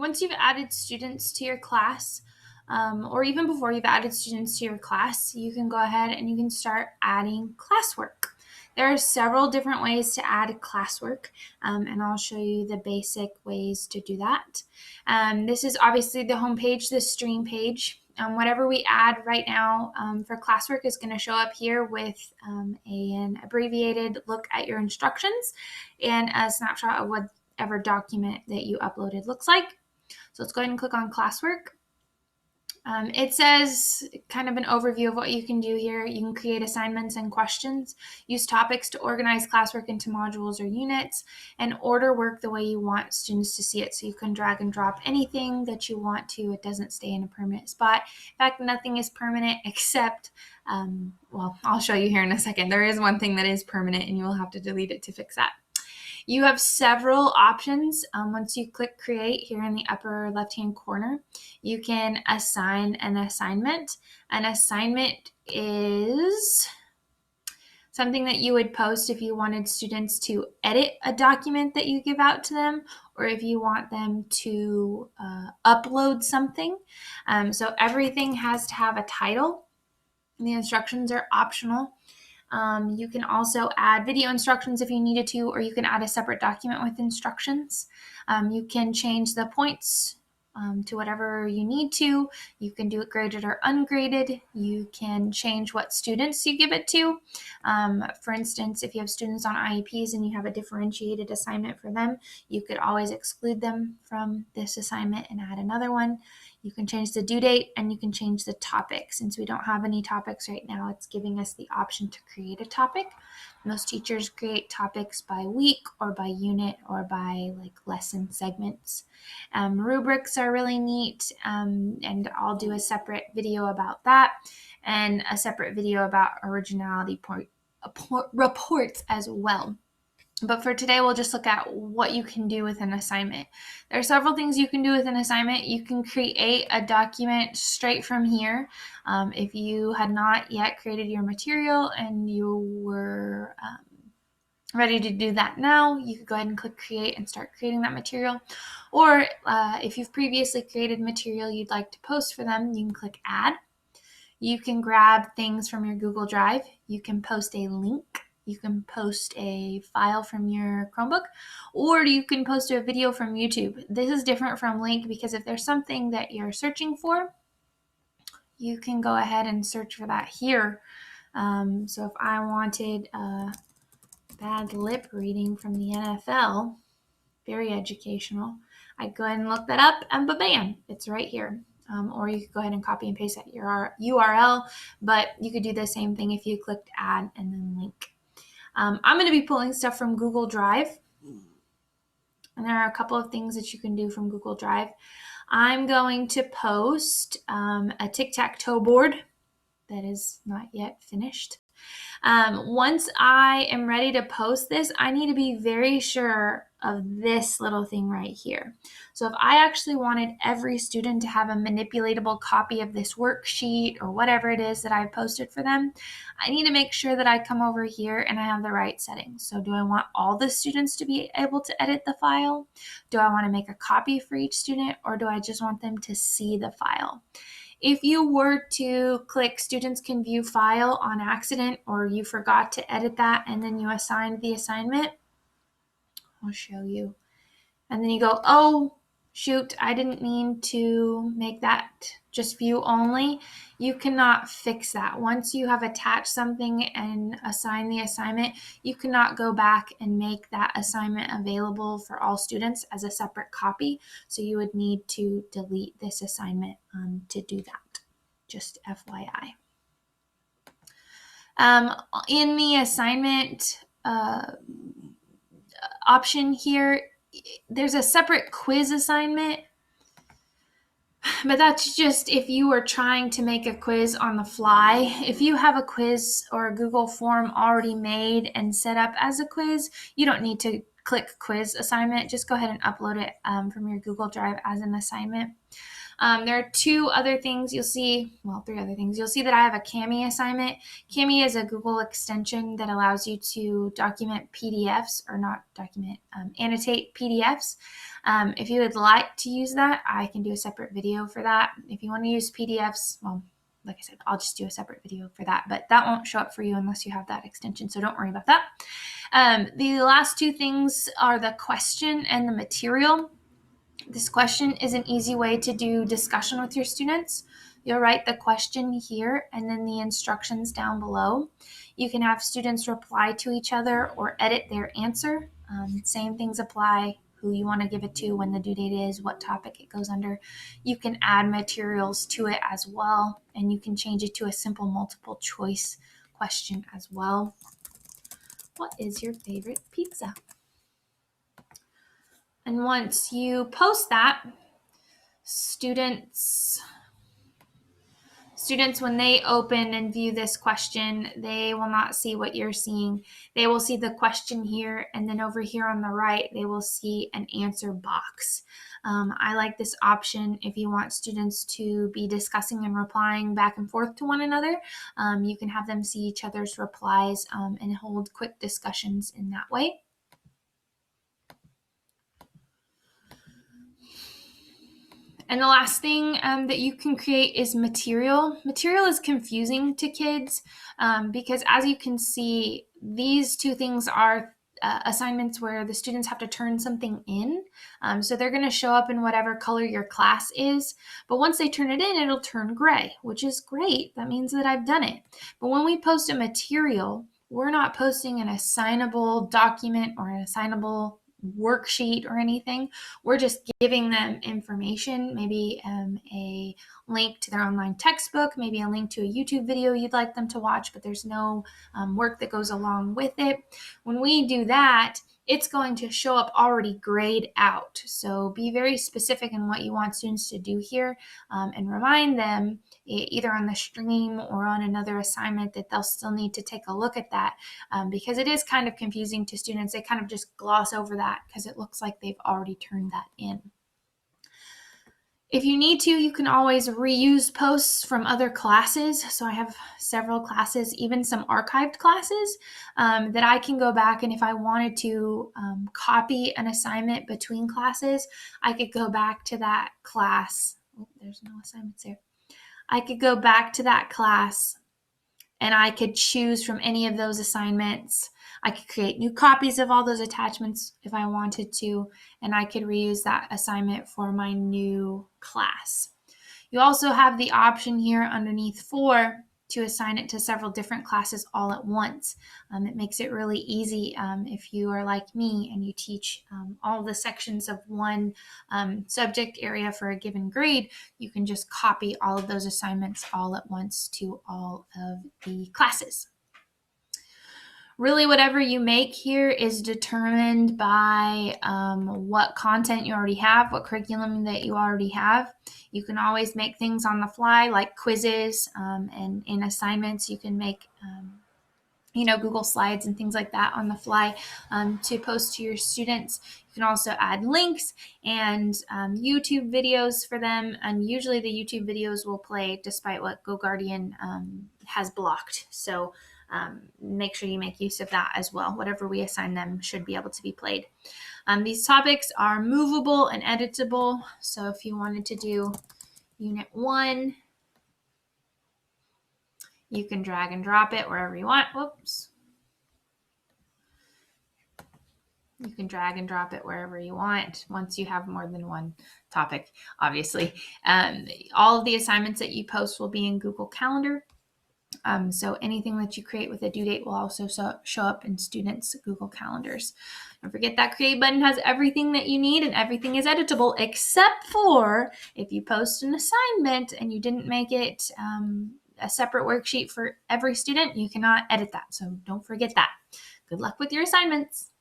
once you've added students to your class, or even before you've added students to your class, you can go ahead and you can start adding classwork. There are several different ways to add classwork, and I'll show you the basic ways to do that. This is obviously the home page, the stream page. Whatever we add right now for classwork is going to show up here with an abbreviated look at your instructions and a snapshot of whatever document that you uploaded looks like. So let's go ahead and click on classwork. It says kind of an overview of what you can do here. You can create assignments and questions, use topics to organize classwork into modules or units, and order work the way you want students to see it. So you can drag and drop anything that you want to. It doesn't stay in a permanent spot. In fact, nothing is permanent except, well, I'll show you here in a second. There is one thing that is permanent, and you will have to delete it to fix that. You have several options. Once you click create here in the upper left-hand corner, you can assign an assignment. An assignment is something that you would post if you wanted students to edit a document that you give out to them, or if you want them to upload something. So everything has to have a title. The instructions are optional. You can also add video instructions if you needed to, or you can add a separate document with instructions. You can change the points to whatever you need to. You can do it graded or ungraded. You can change what students you give it to. For instance, if you have students on IEPs and you have a differentiated assignment for them, you could always exclude them from this assignment and add another one. You can change the due date and you can change the topic. Since we don't have any topics right now, it's giving us the option to create a topic. Most teachers create topics by week or by unit or by like lesson segments. Rubrics are really neat, and I'll do a separate video about that and a separate video about originality reports as well. But for today, we'll just look at what you can do with an assignment. There are several things you can do with an assignment. You can create a document straight from here. If you had not yet created your material and you were ready to do that now, you could go ahead and click create and start creating that material. Or if you've previously created material you'd like to post for them, you can click add. You can grab things from your Google Drive. You can post a link. You can post a file from your Chromebook, or you can post a video from YouTube. This is different from link because if there's something that you're searching for, you can go ahead and search for that here. So if I wanted bad lip reading from the NFL, very educational, I'd go ahead and look that up and bam, it's right here. Or you could go ahead and copy and paste that URL, but you could do the same thing if you clicked add and then link. I'm going to be pulling stuff from Google Drive, and there are a couple of things that you can do from Google Drive. I'm going to post a tic-tac-toe board that is not yet finished. Once I am ready to post this, I need to be very sure of this little thing right here. So if I actually wanted every student to have a manipulatable copy of this worksheet or whatever it is that I've posted for them, I need to make sure that I come over here and I have the right settings. So do I want all the students to be able to edit the file? Do I want to make a copy for each student, or do I just want them to see the file? If you were to click students can view file on accident, or you forgot to edit that and then you assigned the assignment, I'll show you. And then you go, oh, shoot, I didn't mean to make that just view only. You cannot fix that. Once you have attached something and assigned the assignment, you cannot go back and make that assignment available for all students as a separate copy. So you would need to delete this assignment to do that. Just FYI. In the assignment option here, there's a separate quiz assignment, but that's just if you are trying to make a quiz on the fly. If you have a quiz or a Google form already made and set up as a quiz, you don't need to click quiz assignment, just go ahead and upload it from your Google Drive as an assignment. There are two other things you'll see, well, three other things. You'll see that I have a Kami assignment. Kami is a Google extension that allows you to document PDFs, or not document, annotate PDFs. If you would like to use that, I can do a separate video for that. If you want to use PDFs, well, like I said, I'll just do a separate video for that, but that won't show up for you unless you have that extension, so don't worry about that. The last two things are the question and the material. This question is an easy way to do discussion with your students. You'll write the question here and then the instructions down below. You can have students reply to each other or edit their answer. Same things apply: who you want to give it to, when the due date is, what topic it goes under. You can add materials to it as well, and you can change it to a simple multiple choice question as well. What is your favorite pizza? And once you post that, students, when they open and view this question, they will not see what you're seeing. They will see the question here, and then over here on the right, they will see an answer box. I like this option if you want students to be discussing and replying back and forth to one another. You can have them see each other's replies and hold quick discussions in that way. And the last thing that you can create is material. Material is confusing to kids because, as you can see, these two things are assignments where the students have to turn something in. So they're going to show up in whatever color your class is. But once they turn it in, it'll turn gray, which is great. That means that I've done it. But when we post a material, we're not posting an assignable document or an assignable worksheet or anything. We're just giving them information, maybe a link to their online textbook, maybe a link to a YouTube video you'd like them to watch, but there's no work that goes along with it. When we do that, it's going to show up already grayed out. So be very specific in what you want students to do here, and remind them either on the stream or on another assignment that they'll still need to take a look at that, because it is kind of confusing to students. They kind of just gloss over that because it looks like they've already turned that in. If you need to, you can always reuse posts from other classes. So I have several classes, even some archived classes, that I can go back, and if I wanted to copy an assignment between classes, I could go back to that class. Oh, there's no assignments there. I could go back to that class and I could choose from any of those assignments. I could create new copies of all those attachments if I wanted to, and I could reuse that assignment for my new class. You also have the option here underneath 4 to assign it to several different classes all at once. It makes it really easy if you are like me and you teach all the sections of one subject area for a given grade. You can just copy all of those assignments all at once to all of the classes. Really, whatever you make here is determined by what content you already have, what curriculum that you already have. You can always make things on the fly, like quizzes, and in assignments you can make Google Slides and things like that on the fly to post to your students. You can also add links and YouTube videos for them, and usually the YouTube videos will play despite what GoGuardian has blocked. So make sure you make use of that as well. Whatever we assign them should be able to be played. These topics are movable and editable. So if you wanted to do Unit 1, you can drag and drop it wherever you want. Whoops. You can drag and drop it wherever you want once you have more than one topic, obviously. All of the assignments that you post will be in Google Calendar. So anything that you create with a due date will also show up in students' Google Calendars. Don't forget that Create button has everything that you need, and everything is editable except for if you post an assignment and you didn't make it a separate worksheet for every student, you cannot edit that. So don't forget that. Good luck with your assignments.